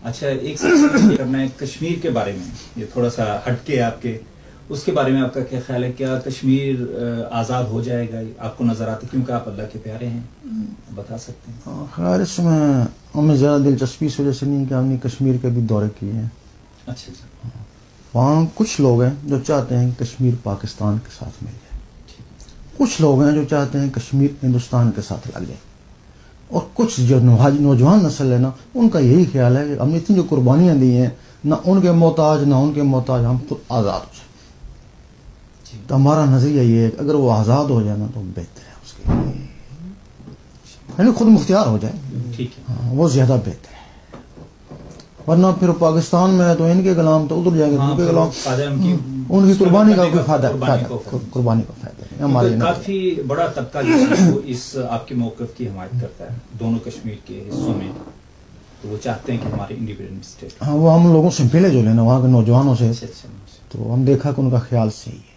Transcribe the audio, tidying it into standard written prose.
اچھا ایک سوال کرنا ہے کشمیر کے بارے میں، یہ تھوڑا سا ہٹ کے آپ کے اس کے بارے میں آپ کا کیا خیال ہے؟ کیا کشمیر آزاد ہو جائے گا؟ آپ کو نظر آتا ہے کیونکہ آپ اللہ کے پیارے ہیں، بتا سکتے ہیں؟ خیر اس میں ہمیں زیادہ دلچسپی اس وجہ سے نہیں کہ ہم نے کشمیر کے بھی دورے کیے ہیں. اچھا اچھا. وہاں کچھ لوگ ہیں جو چاہتے ہیں کہ کشمیر پاکستان کے ساتھ مل جائے، کچھ لوگ ہیں جو چاہتے ہیں کشمیر ہندوستان کے ساتھ لگ جائے، اور کچھ جو نوجوان نسل ہے نا ان کا یہی خیال ہے کہ ہم نے اتنی جو قربانیاں دی ہیں نہ ان کے محتاج نہ ان کے محتاج، ہم خود آزاد ہو جائیں. تو ہمارا نظریہ یہ ہے کہ اگر وہ آزاد ہو جائے نا تو بہتر ہے اس کے لیے، یعنی خود مختار ہو جائے، وہ زیادہ بہتر ہے. ورنہ پھر پاکستان میں ہے تو ان کے غلام تو ادھر جائیں گے، ان کے غلام ان کی قربانی کا کوئی فائدہ، قربانی کا فائدہ نہیں ہمارے. کافی بڑا طبقہ جو ہے وہ اس آپ کے موقف کی حمایت کرتا ہے دونوں کشمیر کے حصوں میں، تو وہ چاہتے ہیں کہ ہمارے انڈیپینڈنٹ اسٹیٹ. ہاں وہ ہم لوگوں سے ملے جو لینا وہاں کے نوجوانوں سے، تو ہم دیکھا کہ ان کا خیال صحیح ہے.